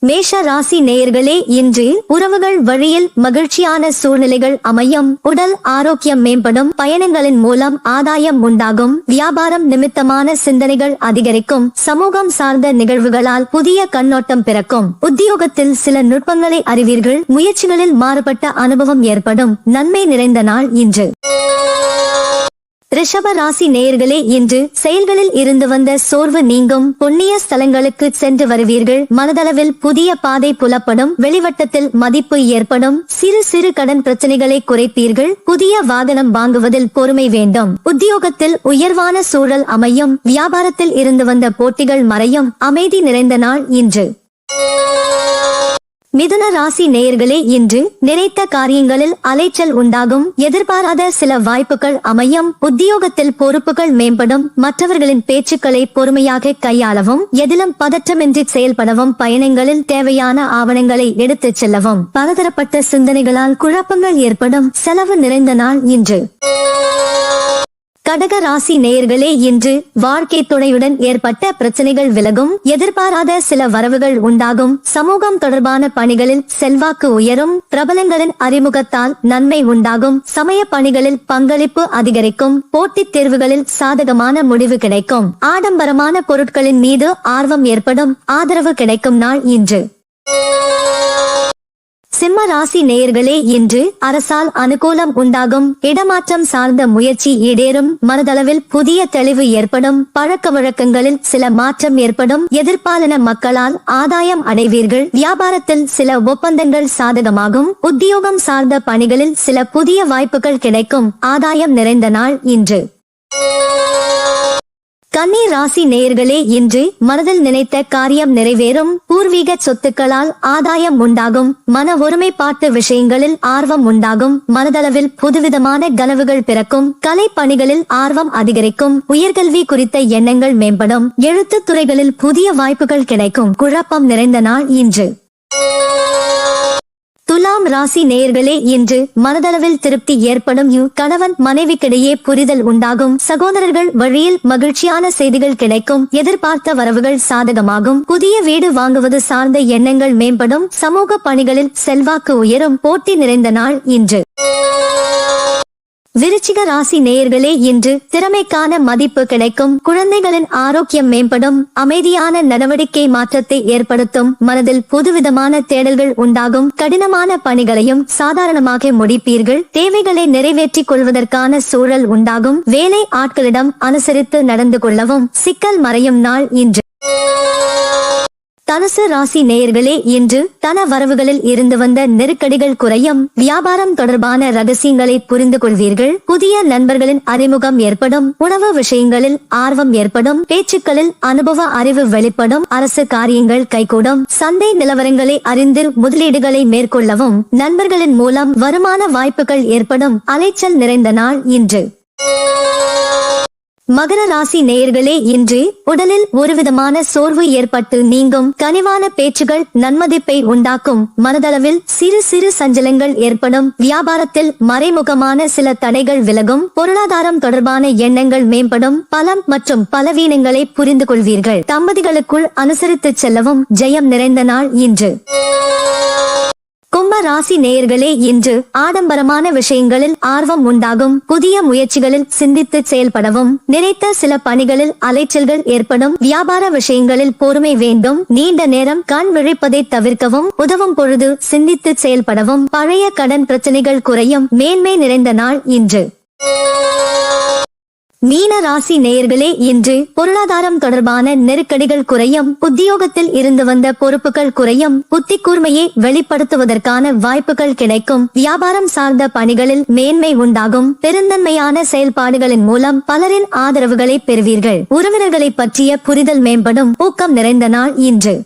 மேஷ ராசி நேயர்களே, இன்று உறவுகள் வழியில் மகிழ்ச்சியான சூழ்நிலைகள் அமையும். உடல் ஆரோக்கியம் மேம்படும். பயணங்களின் மூலம் ஆதாயம் உண்டாகும். வியாபாரம் நிமித்தமான சிந்தனைகள் அதிகரிக்கும். சமூகம் சார்ந்த நிகழ்வுகளால் புதிய கண்ணோட்டம் பிறக்கும். உத்தியோகத்தில் சில நுட்பங்களை அறிவீர்கள். முயற்சிகளில் மாறுபட்ட அனுபவம் ஏற்படும். நன்மை நிறைந்த நாள் இன்று. ரிஷப ராசி நேயர்களே, இன்று செயல்களில் இருந்து வந்த சோர்வு நீங்கும். புண்ணிய ஸ்தலங்களுக்கு சென்று வருவீர்கள். மனதளவில் புதிய பாதை புலப்படும். வெளிவட்டத்தில் மதிப்பு ஏற்படும். சிறு சிறு கடன் பிரச்சனைகளை குறைப்பீர்கள். புதிய வாகனம் வாங்குவதில் பொறுமை வேண்டும். உத்தியோகத்தில் உயர்வான சூழல் அமையும். வியாபாரத்தில் இருந்து வந்த போட்டிகள் மறையும். அமைதி நிறைந்த நாள் இன்று. மிதுன ராசி நேயர்களே, இன்று நினைத்த காரியங்களில் அலைச்சல் உண்டாகும். எதிர்பாராத சில வாய்ப்புகள் அமையும். உத்தியோகத்தில் பொறுப்புகள் மேம்படும். மற்றவர்களின் பேச்சுக்களை பொறுமையாக கையாளவும், எதிலும் பதற்றமின்றி செயல்படவும், பயணங்களில் தேவையான ஆவணங்களை எடுத்துச் செல்லவும். பலதரப்பட்ட சிந்தனைகளால் குழப்பங்கள் ஏற்படும். செலவு நிறைந்த நாள் இன்று. கடக ராசி நேயர்களே, இன்று வாழ்க்கை துணையுடன் ஏற்பட்ட பிரச்சனைகள் விலகும். எதிர்பாராத சில வரவுகள் உண்டாகும். சமூகம் தொடர்பான பணிகளில் செல்வாக்கு உயரும். பிரபலங்களின் அறிமுகத்தால் நன்மை உண்டாகும். சமய பணிகளில் பங்களிப்பு அதிகரிக்கும். போட்டித் தேர்வுகளில் சாதகமான முடிவு கிடைக்கும். ஆடம்பரமான பொருட்களின் மீது ஆர்வம் ஏற்படும். ஆதரவு கிடைக்கும் நாள் இன்று. சிம்ம ராசி நேயர்களே, இன்று அரசால் அனுகூலம் உண்டாகும். இடமாற்றம் சார்ந்த முயற்சி ஈடேறும். மனதளவில் புதிய தெளிவு ஏற்படும். பழக்க வழக்கங்களில் சில மாற்றம் ஏற்படும். எதிர்பாலன மக்களால் ஆதாயம் அடைவீர்கள். வியாபாரத்தில் சில ஒப்பந்தங்கள் சாதகமாகும். உத்தியோகம் சார்ந்த பணிகளில் சில புதிய வாய்ப்புகள் கிடைக்கும். ஆதாயம் நிறைந்த நாள் இன்று. கன்னி ராசி நேயர்களே, இன்று மனதில் நினைத்த காரியம் நிறைவேறும். பூர்வீக சொத்துக்களால் ஆதாயம் உண்டாகும். மன ஒருமைப்பாட்டு விஷயங்களில் ஆர்வம் உண்டாகும். மனதளவில் புதுவிதமான கனவுகள் பிறக்கும். கலை பணிகளில் ஆர்வம் அதிகரிக்கும். உயர்கல்வி குறித்த எண்ணங்கள் மேம்படும். எழுத்துத் துறைகளில் புதிய வாய்ப்புகள் கிடைக்கும். குழப்பம் நிறைந்த நாள் இன்று. துலாம் ராசி நேயர்களே, இன்று மனதளவில் திருப்தி ஏற்படும். கணவன் மனைவிக்கிடையே புரிதல் உண்டாகும். சகோதரர்கள் வழியில் மகிழ்ச்சியான செய்திகள் கிடைக்கும். எதிர்பார்த்த வரவுகள் சாதகமாகும். புதிய வீடு வாங்குவது சார்ந்த எண்ணங்கள் மேம்படும். சமூக பணிகளில் செல்வாக்கு உயரும். போட்டி நிறைந்த நாள் இன்று. விருச்சிக ராசி நேயர்களே, இன்று திறமைக்கான மதிப்பு கிடைக்கும். குழந்தைகளின் ஆரோக்கியம் மேம்படும். அமைதியான நடவடிக்கை மாற்றத்தை ஏற்படுத்தும். மனதில் புதுவிதமான தேடல்கள் உண்டாகும். கடினமான பணிகளையும் சாதாரணமாக முடிப்பீர்கள். தேவைகளை நிறைவேற்றிக் கொள்வதற்கான சூழல் உண்டாகும். வேலை ஆட்களிடம் அனுசரித்து நடந்து கொள்ளவும். சிக்கல் மறையும் நாள் இன்று. தனுசு ராசி நேயர்களே, இன்று தன வரவுகளில் இருந்து வந்த நெருக்கடிகள் குறையும். வியாபாரம் தொடர்பான ரகசியங்களை புரிந்து கொள்வீர்கள். புதிய நண்பர்களின் அறிமுகம் ஏற்படும். உணவு விஷயங்களில் ஆர்வம் ஏற்படும். பேச்சுக்களில் அனுபவ அறிவு வெளிப்படும். அரசு காரியங்கள் கைகூடும். சந்தை நிலவரங்களை அறிந்து முதலீடுகளை மேற்கொள்ளவும். நண்பர்களின் மூலம் வருமான வாய்ப்புகள் ஏற்படும். அலைச்சல் நிறைந்த நாள் இன்று. மகர ராசி நேயர்களே, இன்று உடலில் ஒருவிதமான சோர்வு ஏற்பட்டு நீங்கும். கனிவான பேச்சுகள் நன்மதிப்பை உண்டாக்கும். மனதளவில் சிறு சிறு சஞ்சலங்கள் ஏற்படும். வியாபாரத்தில் மறைமுகமான சில தடைகள் விலகும். பொருளாதாரம் தொடர்பான எண்ணங்கள் மேம்படும். பலம் மற்றும் பலவீனங்களை புரிந்து கொள்வீர்கள். தம்பதிகளுக்குள் அனுசரித்துச் செல்லவும். ஜெயம் நிறைந்த நாள் இன்று. கும்ப ராசி நேயர்களே, இன்று ஆடம்பரமான விஷயங்களில் ஆர்வம் உண்டாகும். புதிய முயற்சிகளில் சிந்தித்து செயல்படவும். நினைத்த சில பணிகளில் அலைச்சல்கள் ஏற்படும். வியாபார விஷயங்களில் பொறுமை வேண்டும். நீண்ட நேரம் கண் விழிப்பதை தவிர்க்கவும். உதவும் பொழுது சிந்தித்து செயல்படவும். பழைய கடன் பிரச்சனைகள் குறையும். மேன்மை நிறைந்த நாள் இன்று. மீன ராசி நேயர்களே, இன்று பொருளாதாரம் தொடர்பான நெருக்கடிகள் குறையும். உத்தியோகத்தில் இருந்து வந்த பொறுப்புகள் குறையும். புத்தி கூர்மையை வெளிப்படுத்துவதற்கான வாய்ப்புகள் கிடைக்கும். வியாபாரம் சார்ந்த பணிகளில் மேன்மை உண்டாகும். பெருந்தன்மையான செயல்பாடுகளின் மூலம் பலரின் ஆதரவுகளை பெறுவீர்கள். உறவினர்களை பற்றிய புரிதல் மேம்படும். ஊக்கம் நிறைந்த நாள் இன்று.